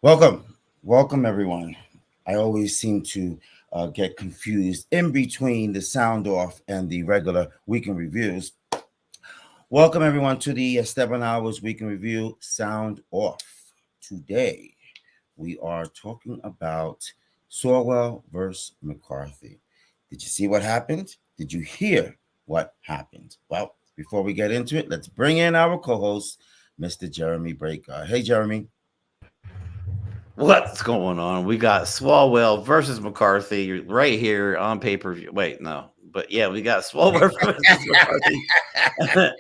Welcome everyone. I always seem to get confused in between the sound off and the regular weekend reviews. Welcome everyone to the Esteban Hours Weekend Review Sound Off. Today we are talking about Swalwell versus McCarthy. Did you see what happened? Did you hear what happened? Well, before we get into it, let's bring in our co-host, Mr. Jeremy Breaker. Hey, Jeremy. What's going on? We got Swalwell versus McCarthy right here on pay per view. Wait, no, but yeah, we got Swalwell versus McCarthy.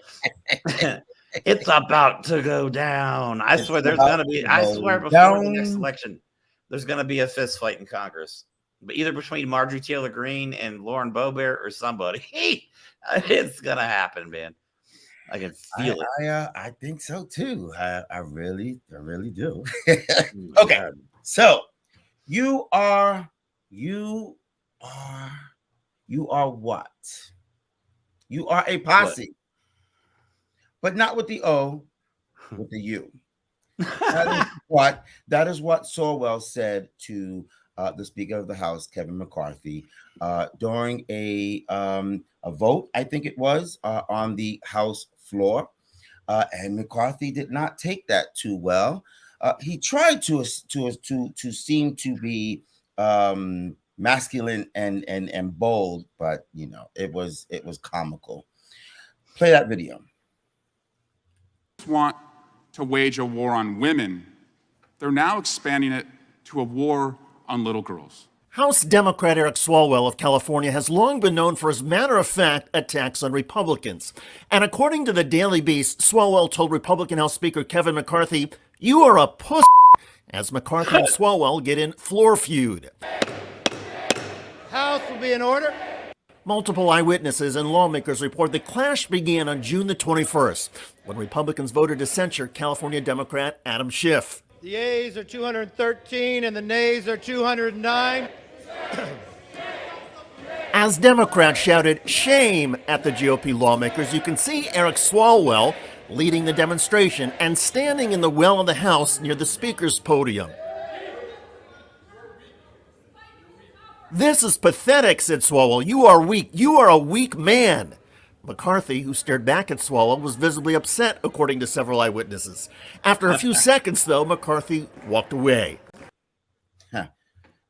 It's about to go down. I swear, there's gonna be. I swear, before the next election, there's gonna be a fist fight in Congress, but either between Marjorie Taylor Greene and Lauren Boebert or somebody. It's gonna happen, man. I can feel it. I think so too. I really do. Oh Okay, so you are what? You are a posse, but not with the O, with the U. That is what Swalwell said to the Speaker of the House, Kevin McCarthy, during a vote. I think it was on the House floor, and McCarthy did not take that too well. He tried to seem to be masculine and bold, but it was comical. Play that video. Want to wage a war on women, they're now expanding it to a war on little girls. House Democrat Eric Swalwell of California has long been known for his matter-of-fact attacks on Republicans. And according to the Daily Beast, Swalwell told Republican House Speaker Kevin McCarthy, "You are a puss," as McCarthy and Swalwell get in floor feud. House will be in order. Multiple eyewitnesses and lawmakers report the clash began on June the 21st, when Republicans voted to censure California Democrat Adam Schiff. The ayes are 213 and the nays are 209. As Democrats shouted shame at the GOP lawmakers, you can see Eric Swalwell leading the demonstration and standing in the well of the House near the Speaker's podium. "This is pathetic," said Swalwell. "You are weak. You are a weak man." McCarthy, who stared back at Swalwell, was visibly upset, according to several eyewitnesses. After a few seconds, though, McCarthy walked away.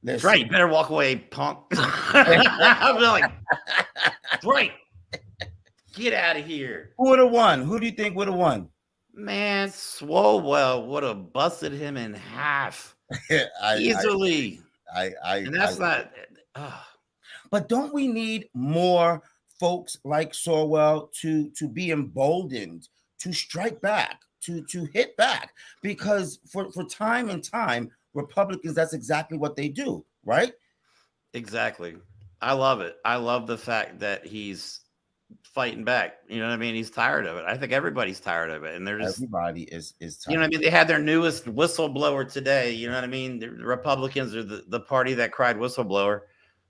That's right. You better walk away, punk. I'll be like, right. Get out of here. Who would have won? Who do you think would have won? Man, Swalwell would have busted him in half easily. And that's not. But don't we need more folks like Swalwell to be emboldened to strike back, to hit back? Because for time and time, Republicans, that's exactly what they do, right? Exactly. I love it. I love the fact that he's fighting back. You know what I mean? He's tired of it. I think everybody's tired of it. And everybody is tired. You know what I mean? They had their newest whistleblower today. You know what I mean? The Republicans are the party that cried whistleblower.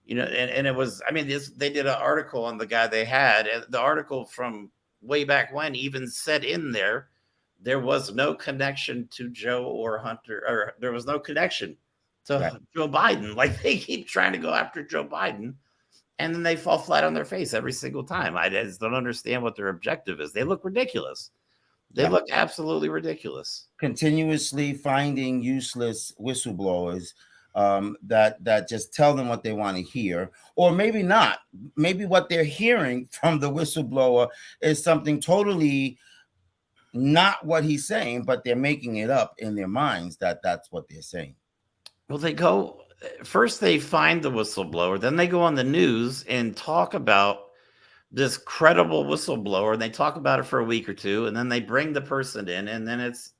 You know, and it was, I mean, they did an article on the guy they had. And the article from way back when even said in there was no connection to Joe or Hunter, or there was no connection to Joe Biden. Like, they keep trying to go after Joe Biden, and then they fall flat on their face every single time. I just don't understand what their objective is. They look ridiculous. They look absolutely ridiculous. Continuously finding useless whistleblowers that just tell them what they want to hear, or maybe not. Maybe what they're hearing from the whistleblower is something totally not what he's saying, but they're making it up in their minds that's what they're saying. Well, first they find the whistleblower, then they go on the news and talk about this credible whistleblower, and they talk about it for a week or two, and then they bring the person in, and then it's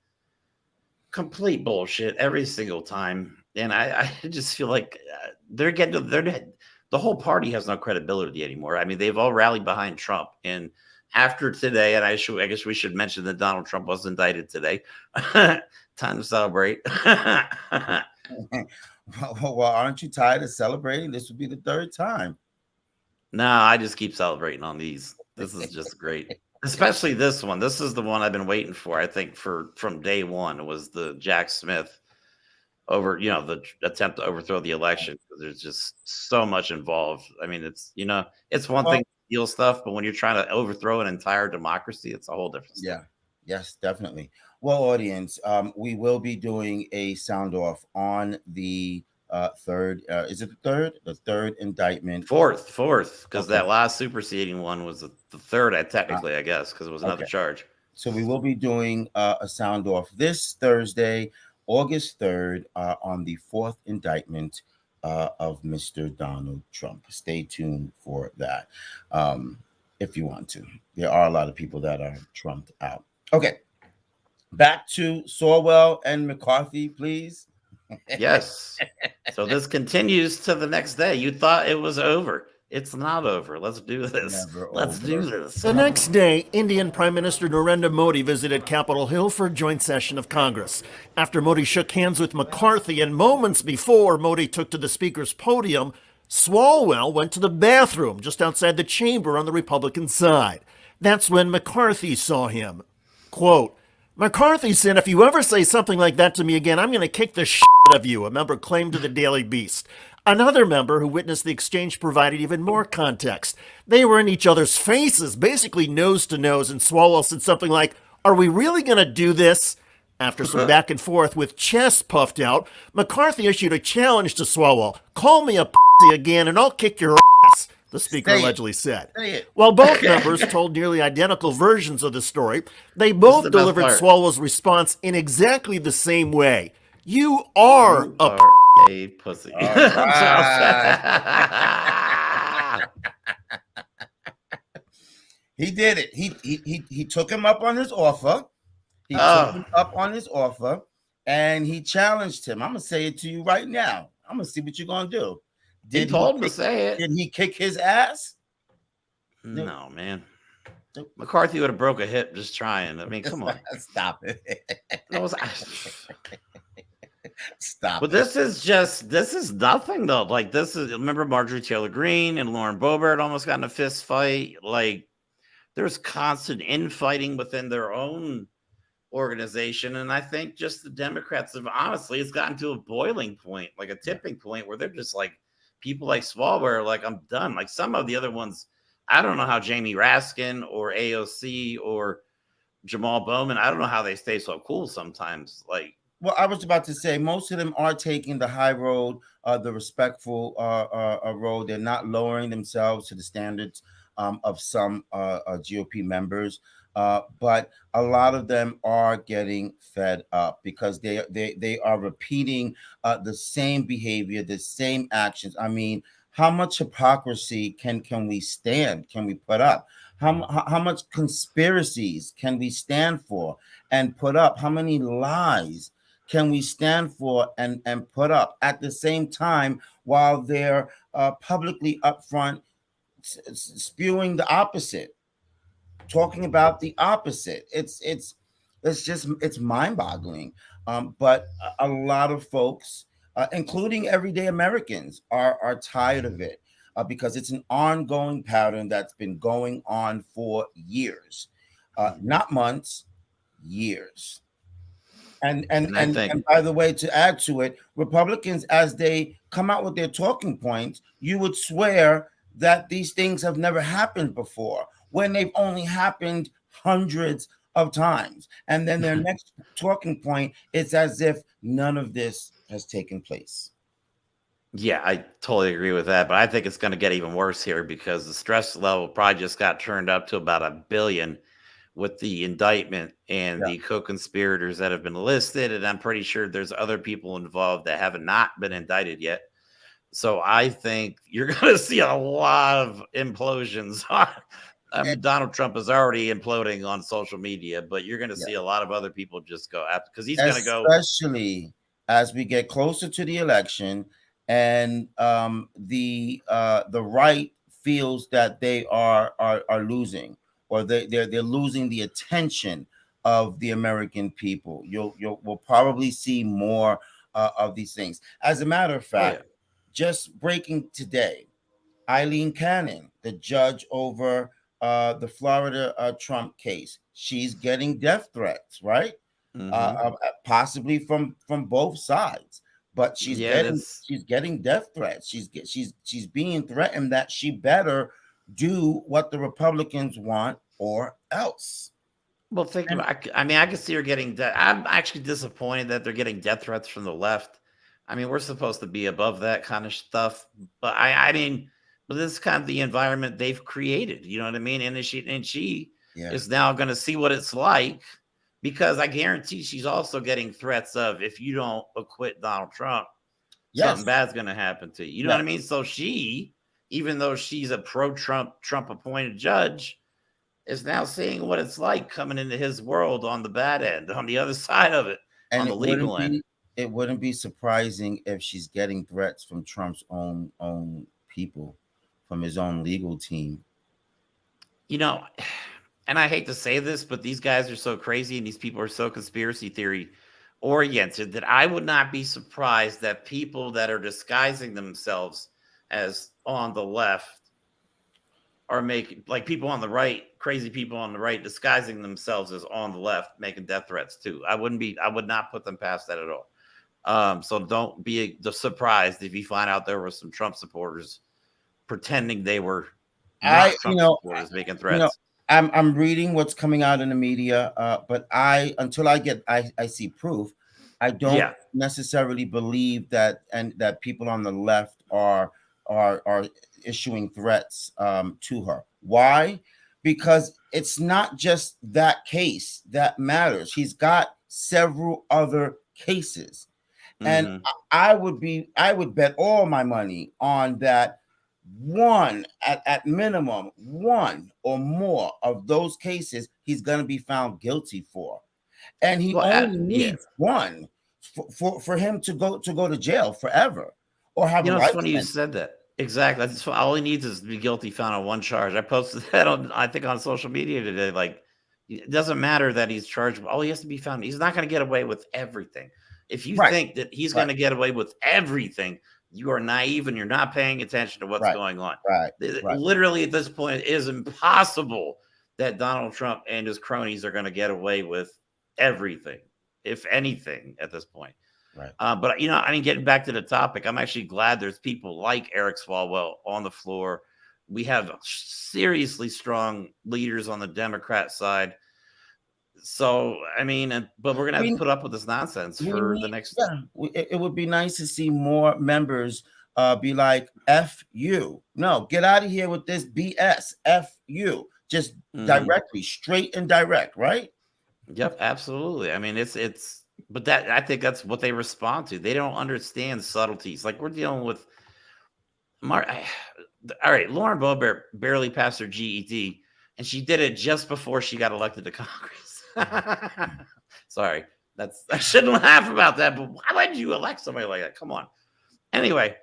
complete bullshit every single time. And I just feel like the whole party has no credibility anymore. I mean, they've all rallied behind Trump, and after today, and I guess we should mention that Donald Trump was indicted today. Time to celebrate. Well, aren't you tired of celebrating? This would be the third time. No, I just keep celebrating on these. This is just great. Especially this one. This is the one I've been waiting for, I think, from day one. It was the Jack Smith over, the attempt to overthrow the election, because there's just so much involved. I mean, it's one thing to steal stuff, but when you're trying to overthrow an entire democracy, it's a whole different story. Yeah. Yes, definitely. Well, audience, we will be doing a sound off on the third. Is it the third? The third indictment. Fourth, because that last superseding one was the third, technically, I guess, because it was another Okay. charge. So we will be doing a sound off this Thursday, August 3rd, on the fourth indictment of Mr. Donald Trump. Stay tuned for that if you want to. There are a lot of people that are trumped out. Okay, back to Swalwell and McCarthy, please. Yes. So this continues to the next day. You thought it was over. It's not over. Let's do this. Let's do this. The next day, Indian Prime Minister Narendra Modi visited Capitol Hill for a joint session of Congress. After Modi shook hands with McCarthy and moments before Modi took to the Speaker's podium, Swalwell went to the bathroom just outside the chamber on the Republican side. That's when McCarthy saw him. Quote, McCarthy said, if you ever say something like that to me again, I'm going to kick the shit out of you, a member claimed to the Daily Beast. Another member who witnessed the exchange provided even more context. They were in each other's faces, basically nose to nose, and Swalwell said something like, are we really going to do this? After some back and forth with chest puffed out, McCarthy issued a challenge to Swalwell. Call me a pussy again and I'll kick your ass, the Speaker allegedly said. While both members told nearly identical versions of the story, they both delivered Swalwell's response in exactly the same way. You are a pussy. He did it. He took him up on his offer. He took him up on his offer, and he challenged him. I'm gonna say it to you right now. I'm gonna see what you're gonna do. He told him to say it. Did he kick his ass? No, man. McCarthy would have broke a hip just trying. I mean, come on. Stop it. Stop. But this is nothing though. Like remember Marjorie Taylor Greene and Lauren Boebert almost got in a fist fight. Like there's constant infighting within their own organization. And I think just the Democrats have honestly, it's gotten to a boiling point, like a tipping point where they're just like people like Swalwell are like, I'm done. Like some of the other ones, I don't know how Jamie Raskin or AOC or Jamal Bowman, I don't know how they stay so cool sometimes. Like, well, I was about to say most of them are taking the high road, the respectful road. They're not lowering themselves to the standards of some GOP members, but a lot of them are getting fed up because they are repeating the same behavior, the same actions. I mean, how much hypocrisy can we stand? Can we put up? How much conspiracies can we stand for and put up? How many lies can we stand for and put up at the same time while they're publicly upfront spewing the opposite, talking about the opposite? It's mind-boggling. But a lot of folks, including everyday Americans, are tired of it because it's an ongoing pattern that's been going on for years, not months, years. And by the way, to add to it, Republicans, as they come out with their talking points, you would swear that these things have never happened before when they've only happened hundreds of times. And then their next talking point is as if none of this has taken place. Yeah, I totally agree with that. But I think it's going to get even worse here because the stress level probably just got turned up to about 1 billion with the indictment and the co-conspirators that have been listed. And I'm pretty sure there's other people involved that have not been indicted yet. So I think you're going to see a lot of implosions. I mean, Donald Trump is already imploding on social media, but you're going to see a lot of other people just go after, because he's going to go. Especially as we get closer to the election and the right feels that they are losing, or they're losing the attention of the American people. We'll probably see more of these things. As a matter of fact, just breaking today, Eileen Cannon, the judge over the Florida Trump case, she's getting death threats, right? Possibly from both sides. but Yeah, that's she's getting death threats. She's being threatened that she better do what the Republicans want or else. well. Think And about. I mean, I can see her getting. I'm actually disappointed that they're getting death threats from the left. I mean, we're supposed to be above that kind of stuff, but I mean, but this is kind of the environment they've created. You know what I mean? And she yeah, is now going to see what it's like, because I guarantee she's also getting threats of, if you don't acquit Donald Trump, something yes, bad's going to happen to you. You know yes. what I mean? So she, even though she's a Trump appointed judge, is now seeing what it's like coming into his world on the bad end, on the other side of it, And on the legal end. it wouldn't be surprising if she's getting threats from Trump's own people, from his own legal team. You know, and I hate to say this, but these guys are so crazy and these people are so conspiracy theory oriented that I would not be surprised that people that are disguising themselves as on the left are making, like, people on the right, crazy people on the right disguising themselves as on the left, making death threats too. I would not put them past that at all. So don't be surprised if you find out there were some Trump supporters pretending they were not Trump supporters making threats. I'm reading what's coming out in the media, but until I see proof, I don't necessarily believe that people on the left are issuing threats to her. Why? Because it's not just that case that matters. He's got several other cases. And I would bet all my money on that one, at minimum, one or more of those cases he's going to be found guilty for. And he only needs one for him to go to jail forever or have a life it's funny you sentence. said that. Exactly. That's all he needs is to be guilty, found on one charge. I posted that on social media today. Like, it doesn't matter that he's charged. All he has to be found. He's not going to get away with everything. If you think that he's going to get away with everything, you are naive and you're not paying attention to what's going on. Literally, at this point, it is impossible that Donald Trump and his cronies are going to get away with everything, if anything, at this point. Right. But I mean, getting back to the topic, I'm actually glad there's people like Eric Swalwell on the floor. We have seriously strong leaders on the Democrat side. So, I mean, but we're going to have to put up with this nonsense for the next. Yeah, it would be nice to see more members be like, F you. No, get out of here with this BS. F you. Just directly, straight and direct, right? Yep, absolutely. I mean, but I think that's what they respond to. They don't understand subtleties. Like, we're dealing with all right, Lauren Boebert barely passed her GED, and she did it just before she got elected to Congress. Sorry, I shouldn't laugh about that, but why would you elect somebody like that? Come on. Anyway,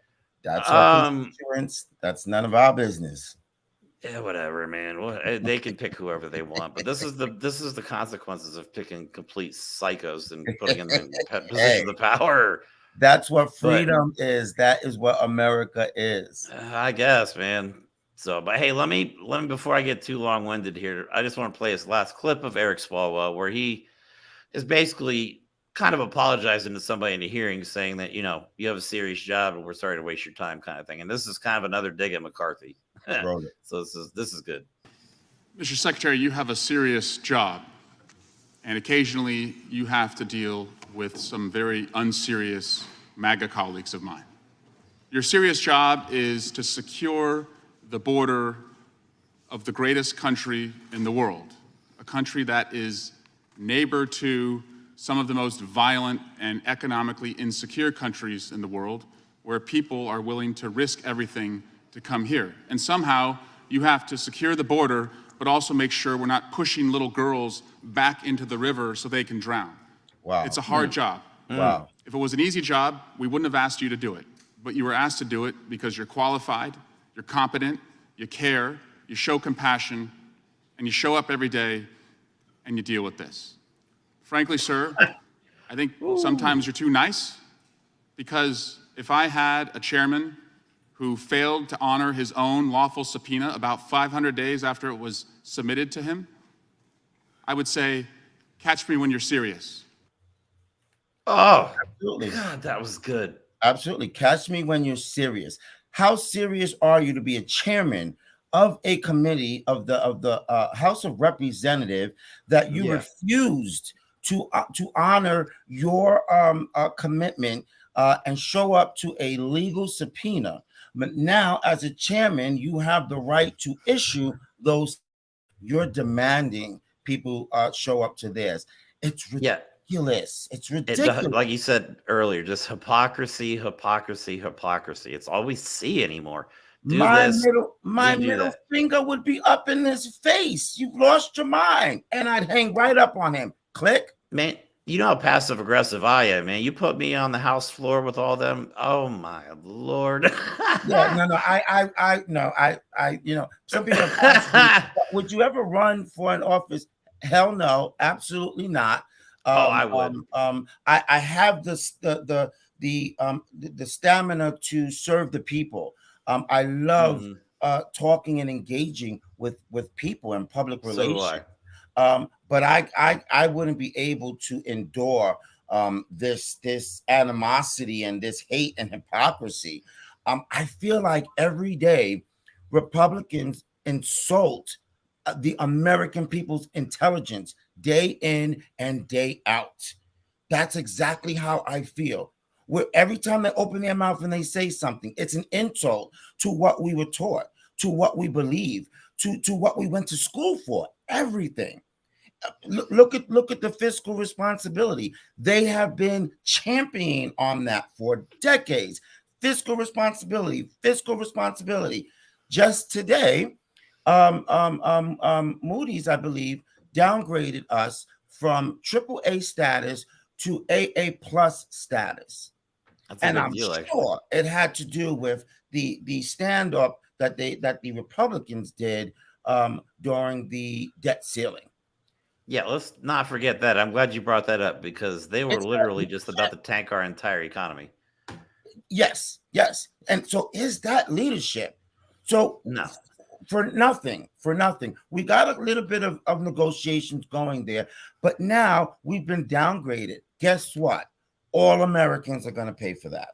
that's insurance. That's none of our business. Yeah, whatever, man. They can pick whoever they want, but this is the consequences of picking complete psychos and putting them in positions of power. That's what freedom is. That is what America is. I guess, man. So, but hey, let me before I get too long-winded here, I just want to play his last clip of Eric Swalwell, where he is basically kind of apologizing to somebody in the hearing, saying that, you have a serious job and we're sorry to waste your time, kind of thing. And this is kind of another dig at McCarthy. So this is good. Mr. Secretary, you have a serious job, and occasionally you have to deal with some very unserious MAGA colleagues of mine. Your serious job is to secure the border of the greatest country in the world, a country that is neighbor to some of the most violent and economically insecure countries in the world, where people are willing to risk everything to come here. And somehow you have to secure the border, but also make sure we're not pushing little girls back into the river so they can drown. Wow. It's a hard job. Wow. If it was an easy job, we wouldn't have asked you to do it. But you were asked to do it because you're qualified, you're competent, you care, you show compassion, and you show up every day and you deal with this. Frankly, sir, I think sometimes you're too nice, because if I had a chairman who failed to honor his own lawful subpoena about 500 days after it was submitted to him, I would say, catch me when you're serious. Oh, Absolutely. God, that was good. Absolutely. Catch me when you're serious. How serious are you to be a chairman of a committee of the House of Representative that you Yeah. refused to honor your commitment and show up to a legal subpoena? But now, as a chairman, you have the right to issue those. You're demanding people show up to theirs. It's Yeah. ridiculous. It's It, ridiculous. like you said earlier, just hypocrisy, hypocrisy, hypocrisy. It's all we see anymore. Do this, My then do middle that. finger would be up in his face. You've lost your mind. And I'd hang right up on him. Click. Man, you know how passive aggressive I am, man. You put me on the House floor with all them. Oh my Lord. Yeah, no, some people have asked me, would you ever run for an office? Hell no, absolutely not. I would. I have the stamina to serve the people. I love talking and engaging with people in public So do relations. I. But I wouldn't be able to endure this animosity and this hate and hypocrisy. I feel like every day Republicans insult the American people's intelligence day in and day out. That's exactly how I feel. Where every time they open their mouth and they say something, it's an insult to what we were taught, to what we believe, to what we went to school for, everything. Look at the fiscal responsibility. They have been championing on that for decades. Fiscal responsibility, fiscal responsibility. Just today, Moody's, I believe, downgraded us from AAA status to AA plus status. That's a And big I'm deal, sure actually. it had to do with the stand up that the Republicans did during the debt ceiling. Yeah, let's not forget that. I'm glad you brought that up because they were It's literally just about to tank our entire economy. yes. And so is that leadership? So No. for nothing, we got a little bit of negotiations going there, but now we've been downgraded. Guess what? All Americans are going to pay for that.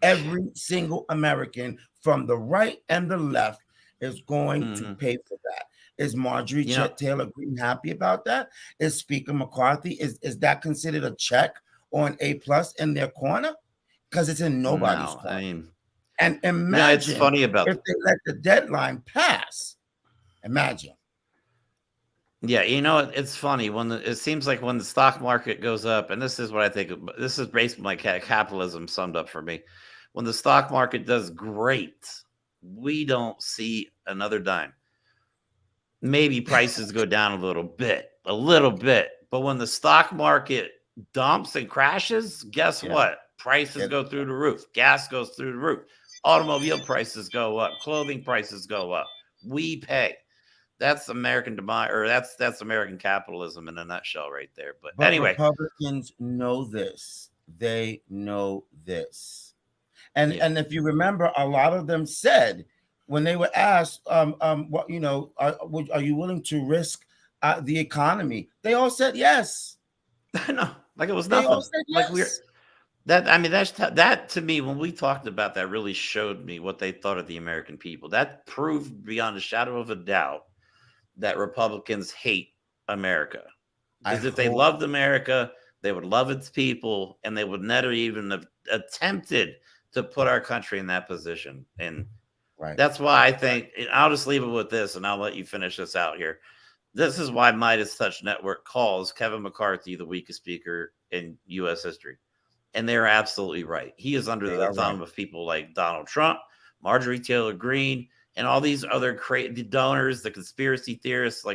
Every single American from the right and the left is going to pay for that. Is Marjorie Taylor Greene happy about that? Is Speaker McCarthy, is that considered a check or an A plus in their corner? Because it's in nobody's corner. I mean, and imagine it's funny about if they let the deadline pass. Imagine. Yeah, it's funny when it seems like when the stock market goes up, and this is what I think. This is basically like capitalism summed up for me. When the stock market does great, we don't see another dime. Maybe prices go down a little bit. But when the stock market dumps and crashes, guess what? Prices go through the roof. Gas goes through the roof. Automobile prices go up. Clothing prices go up. We pay. That's American that's American capitalism in a nutshell right there. But anyway, Republicans know this. They know this. And if you remember, a lot of them said when they were asked, what are you willing to risk the economy? They all said yes. I know, like it was nothing. They all said yes. Like that to me, when we talked about that, really showed me what they thought of the American people. That proved beyond a shadow of a doubt that Republicans hate America. Because if they loved America, they would love its people, and they would never even have attempted to put our country in that position. And that's why I think, I'll just leave it with this, and I'll let you finish this out here. This is why Midas Touch Network calls Kevin McCarthy the weakest speaker in U.S. history. And they're absolutely right. He is under the thumb of people like Donald Trump, Marjorie Taylor Greene, and all these other the donors, the conspiracy theorists.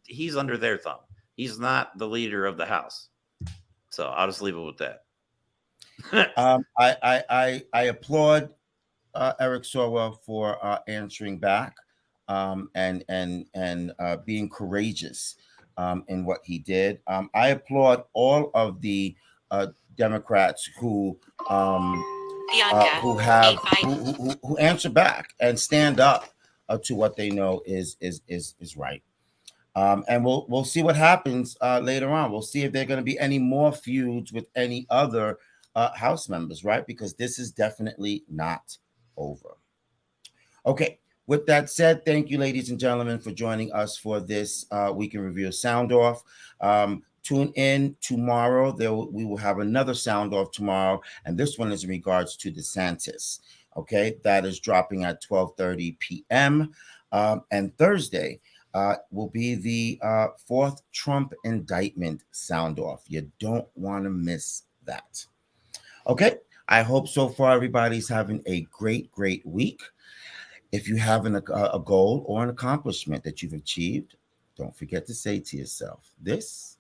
He's under their thumb. He's not the leader of the House. So I'll just leave it with that. I applaud Eric Swalwell for answering back and being courageous in what he did. I applaud all of the Democrats who answer back and stand up to what they know is right. And we'll see what happens later on. We'll see if there are going to be any more feuds with any other House members, right? Because this is definitely not over. Okay. With that said, thank you, ladies and gentlemen, for joining us for this Week in Review Sound Off. Tune in tomorrow. We will have another Sound Off tomorrow, and this one is in regards to DeSantis. Okay, that is dropping at 12:30 p.m. And Thursday will be the fourth Trump indictment Sound Off. You don't want to miss that. Okay, I hope so far everybody's having a great week. If you have a goal or an accomplishment that you've achieved, don't forget to say to yourself, this